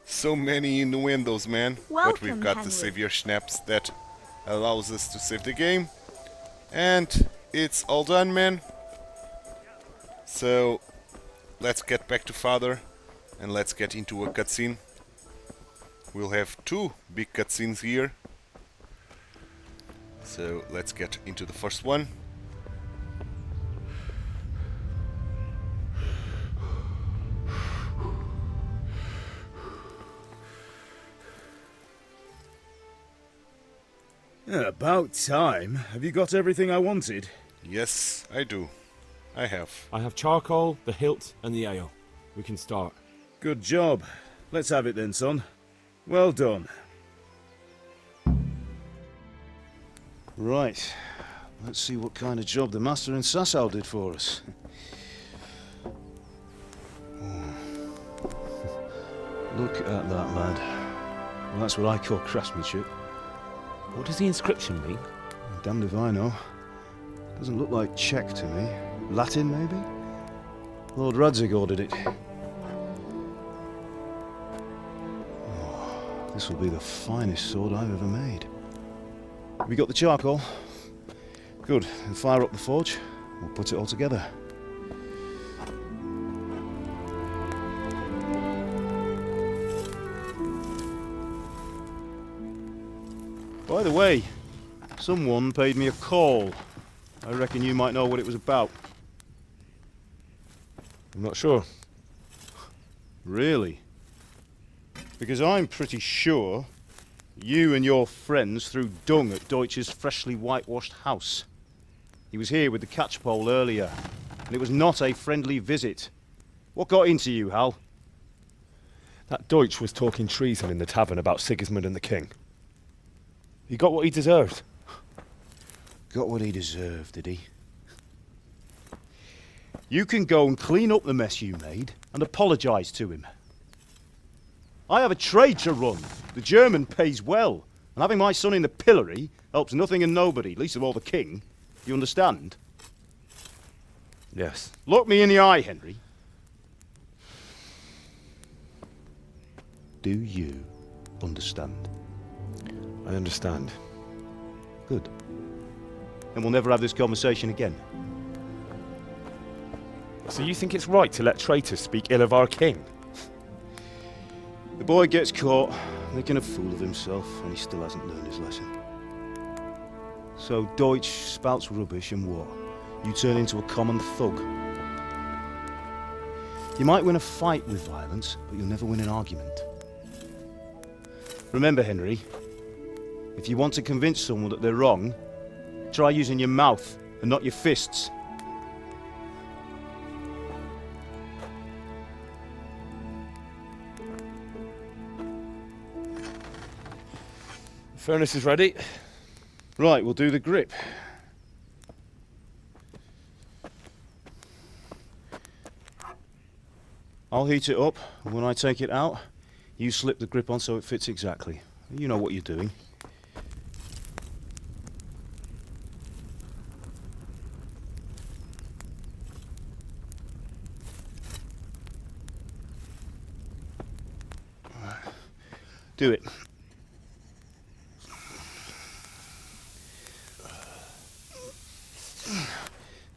So many innuendos, man. But Welcome, we've got Henry. the Savior Schnapps that allows us to save the game. And it's all done, man. So let's get back to father and let's get into a cutscene. We'll have 2 big cutscenes here. So let's get into the first one. About time. Have you got everything I wanted? Yes, I do. I have. I have charcoal, the hilt, and the ale. We can start. Good job. Let's have it then, son. Well done. Right. Let's see what kind of job the Master in Sasau did for us. Look at that, lad. Well, that's what I call craftsmanship. What does the inscription mean? Damned if I know. Doesn't look like Czech to me. Latin, maybe? Lord Radzig ordered it. Oh, this will be the finest sword I've ever made. Have you got the charcoal? Good. Then fire up the forge. We'll put it all together. By the way, someone paid me a call. I reckon you might know what it was about. I'm not sure. Really? Because I'm pretty sure you and your friends threw dung at Deutsch's freshly whitewashed house. He was here with the catchpole earlier, and it was not a friendly visit. What got into you, Hal? That Deutsch was talking treason in the tavern about Sigismund and the king. He got what he deserved. Got what he deserved, did he? You can go and clean up the mess you made and apologise to him. I have a trade to run. The German pays well, and having my son in the pillory helps nothing and nobody, least of all the king. You understand? Yes. Look me in the eye, Henry. Do you understand? I understand. Good. And we'll never have this conversation again. So you think it's right to let traitors speak ill of our king? The boy gets caught, making a fool of himself, and he still hasn't learned his lesson. So Deutsch spouts rubbish and what? You turn into a common thug. You might win a fight with violence, but you'll never win an argument. Remember, Henry, if you want to convince someone that they're wrong, try using your mouth and not your fists. The furnace is ready. Right, we'll do the grip. I'll heat it up, and when I take it out, you slip the grip on so it fits exactly. You know what you're doing. Do it.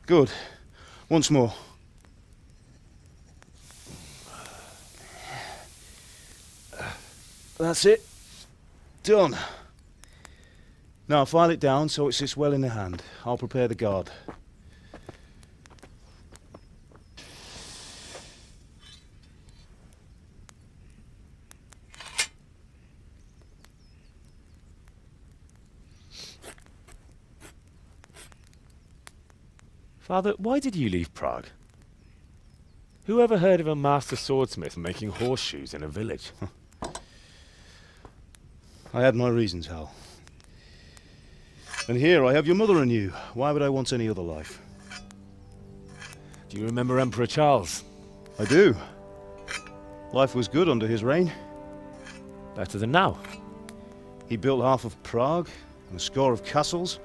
Good. Once more. That's it. Done. Now file it down so it sits well in the hand. I'll prepare the guard. Father, why did you leave Prague? Who ever heard of a master swordsmith making horseshoes in a village? I had my reasons, Hal. And here I have your mother and you. Why would I want any other life? Do you remember Emperor Charles? I do. Life was good under his reign. Better than now. He built half of Prague and a score of castles,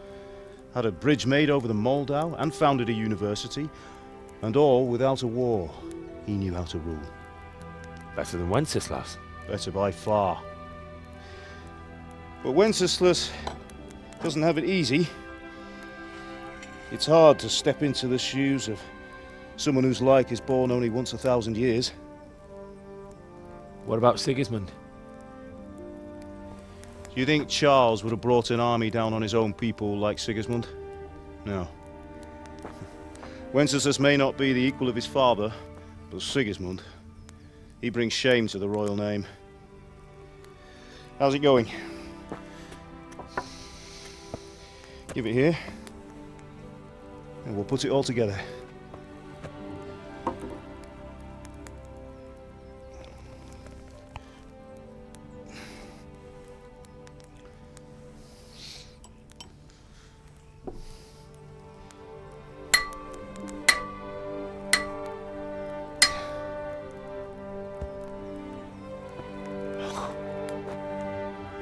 had a bridge made over the Moldau, and founded a university, and all without a war. He knew how to rule. Better than Wenceslas. Better by far. But Wenceslas doesn't have it easy. It's hard to step into the shoes of someone whose like is born only once 1,000 years. What about Sigismund? Do you think Charles would have brought an army down on his own people like Sigismund? No. Wenceslas may not be the equal of his father, but Sigismund, he brings shame to the royal name. How's it going? Give it here, and we'll put it all together.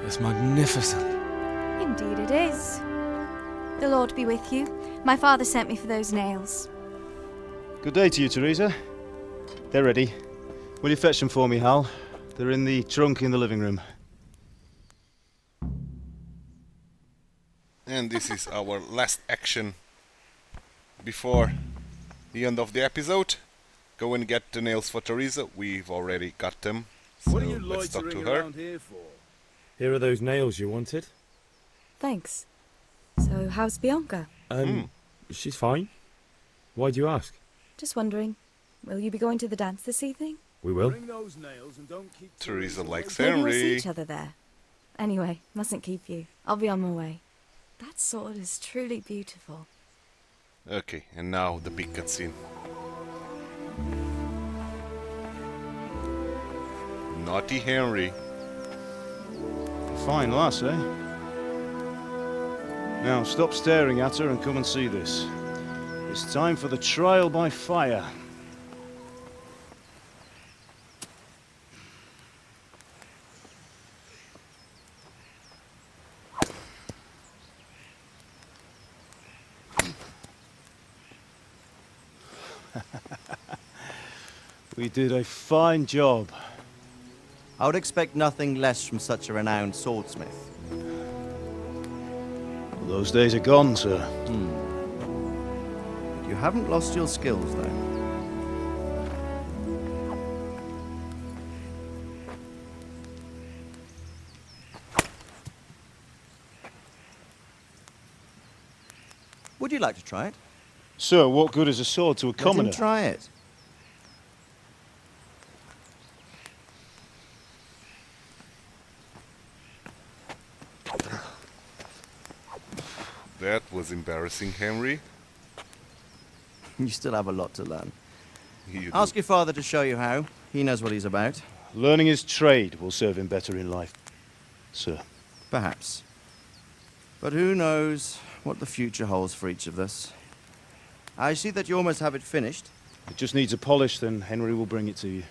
It's magnificent. Indeed it is. The Lord be with you. My father sent me for those nails. Good day to you, Teresa. They're ready. Will you fetch them for me, Hal? They're in the trunk in the living room. And this is our last action before the end of the episode. Go and get the nails for Teresa. We've already got them. So What are you let's talk to loitering her. around here for? Here are those nails you wanted. Thanks. So, how's Bianca? She's fine. Why do you ask? Just wondering, will you be going to the dance this evening? We will. Bring those nails and don't keep Teresa likes Maybe we'll see Henry. each other there. Anyway, mustn't keep you. I'll be on my way. That sword is truly beautiful. Okay, and now the big cutscene. Naughty Henry. Fine lass, eh? Now stop staring at her and come and see this. It's time for the trial by fire. We did a fine job. I would expect nothing less from such a renowned swordsmith. Those days are gone, sir. You haven't lost your skills, though. Would you like to try it? Sir, what good is a sword to a commoner? Let him try it. That was embarrassing, Henry. You still have a lot to learn. You Ask your father to show you how. He knows what he's about. Learning his trade will serve him better in life, sir. Perhaps. But who knows what the future holds for each of us. I see that you almost have it finished. It just needs a polish, then Henry will bring it to you.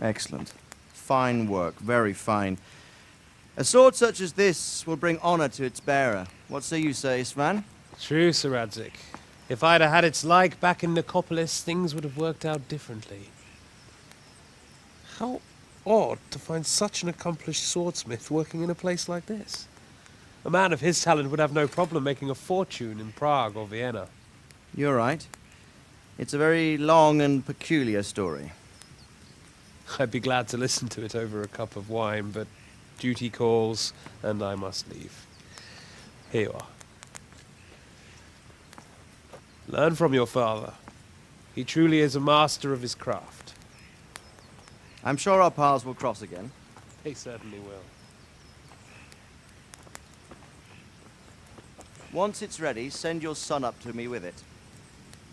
Excellent. Fine work, very fine. A sword such as this will bring honor to its bearer. What say you, Svan? True, Sir Radzig. If I'd have had its like back in Nicopolis, things would have worked out differently. How odd to find such an accomplished swordsmith working in a place like this. A man of his talent would have no problem making a fortune in Prague or Vienna. You're right. It's a very long and peculiar story. I'd be glad to listen to it over a cup of wine, but duty calls, and I must leave. Here you are. Learn from your father. He truly is a master of his craft. I'm sure our paths will cross again. They certainly will. Once it's ready, send your son up to me with it.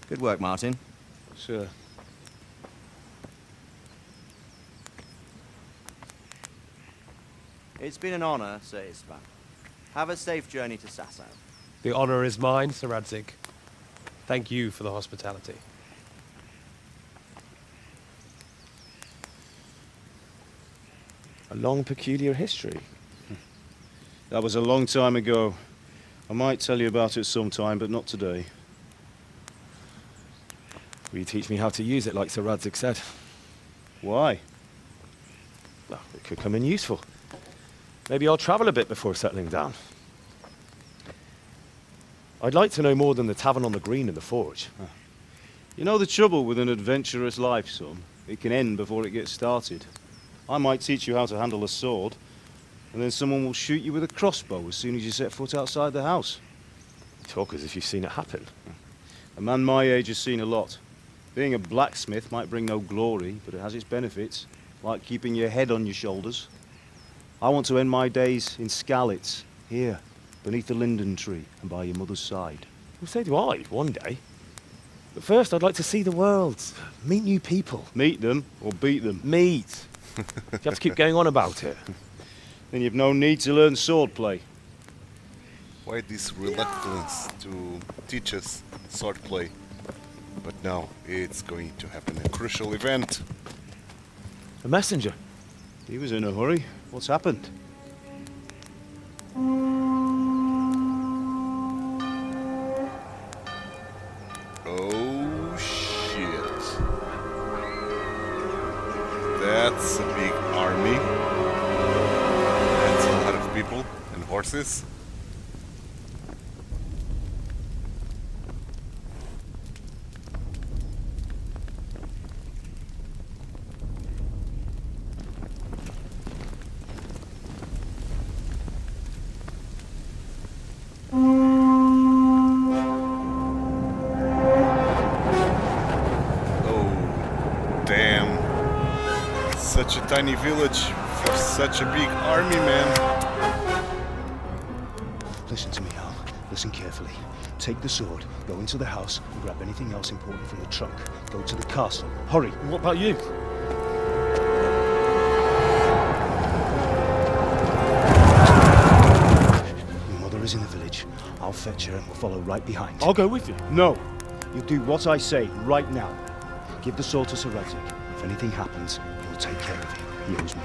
Good work, Martin. Sure. It's been an honor, Sir Istvan. Have a safe journey to Sasau. The honor is mine, Sir Radzig. Thank you for the hospitality. A long, peculiar history. That was a long time ago. I might tell you about it sometime, but not today. Will you teach me how to use it like Sir Radzig said? Why? Well, it could come in useful. Maybe I'll travel a bit before settling down. I'd like to know more than the tavern on the green and the forge. You know the trouble with an adventurous life, son? It can end before it gets started. I might teach you how to handle a sword, and then someone will shoot you with a crossbow as soon as you set foot outside the house. You talk as if you've seen it happen. A man my age has seen a lot. Being a blacksmith might bring no glory, but it has its benefits, like keeping your head on your shoulders. I want to end my days in Skalitz, here, beneath the linden tree and by your mother's side. Well, so do I, one day. But first, I'd like to see the world, meet new people. Meet them or beat them? Meet. You have to keep going on about it. Then you've no need to learn swordplay. Why this reluctance to teach us swordplay? But now it's going to happen, a crucial event. A messenger. He was in a hurry. What's happened? Oh shit. That's a big army. That's a lot of people and horses. Such a tiny village for such a big army, man. Listen to me, Al. Listen carefully. Take the sword, go into the house, and grab anything else important from the trunk. Go to the castle. Hurry. What about you? Your mother is in the village. I'll fetch her and we'll follow right behind. I'll go with you. No. You'll do what I say right now. Give the sword to Sir Radzig. If anything happens, he'll take care of you. He owes me.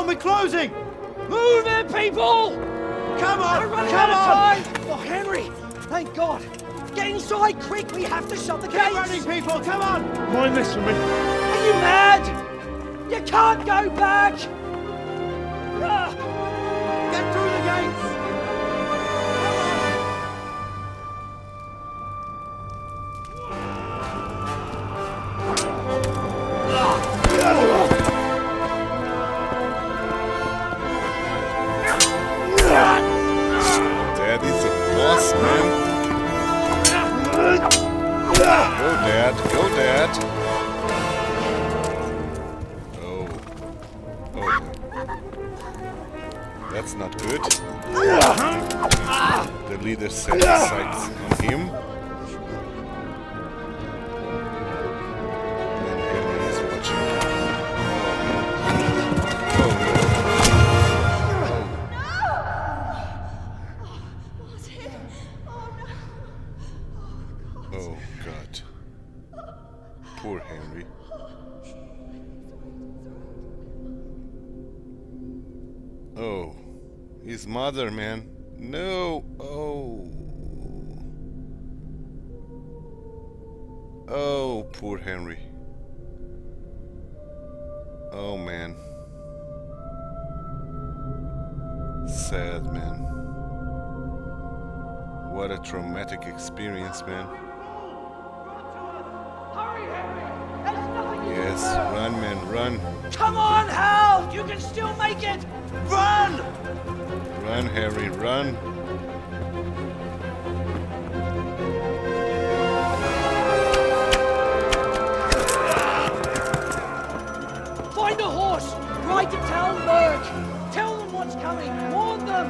We're closing! Move it, people! Come on! We're running Come out on! of time! Oh, Henry! Thank God! Get inside, quick! We have to shut the gates! Keep running, people! Come on! Mind this for me. Are you mad? You can't go back! Get through the gates! Dad is a boss, man. Go, Dad. Go, Dad. leader set sights on him. And Henry is watching. Oh God. Poor Henry. Oh, his mother, man. No. Oh. Oh, poor Henry. Oh, man. Sad, man. What a traumatic experience, man. Yes, run, man, run. Come on, Hal! You can still make it! Run! Run, Harry, run. Find a horse! Ride to Talmberg! Tell them what's coming! Warn them!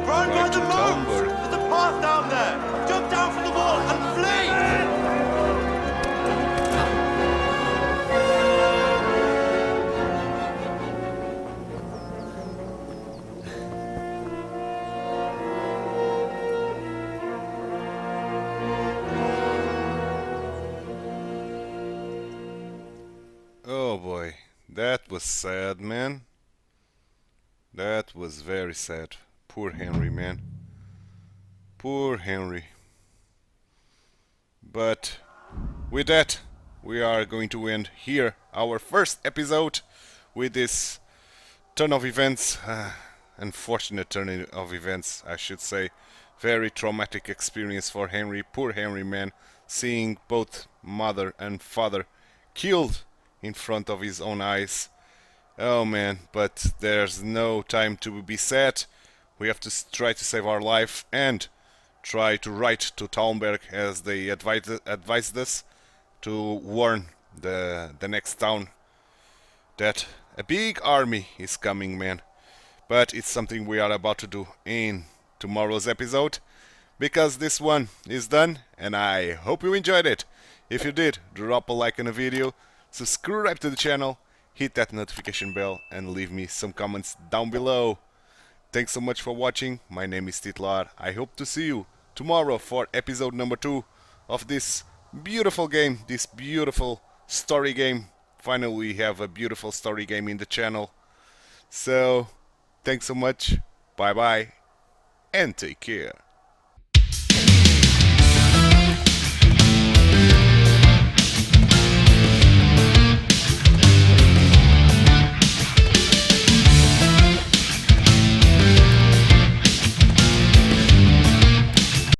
Run by the moats! There's a path down there! Jump down from the wall and flee! Oh boy, that was sad, man. That was very sad. Poor Henry, man. Poor Henry. But with that, we are going to end here our first episode with this turn of events. Unfortunate turn of events, I should say. Very traumatic experience for Henry. Poor Henry, man. Seeing both mother and father killed in front of his own eyes. Oh man, but there's no time to be sad. We have to try to save our life and try to write to Talmberg as they advised us to warn the next town that a big army is coming, man. But it's something we are about to do in tomorrow's episode, because this one is done and I hope you enjoyed it. If you did, drop a like on the video, subscribe to the channel, hit that notification bell and leave me some comments down below. Thanks so much for watching. My name is TituElite. I hope to see you tomorrow for episode number 2 of this beautiful game, this beautiful story game. Finally we have a beautiful story game in the channel. So, thanks so much, bye bye, and take care.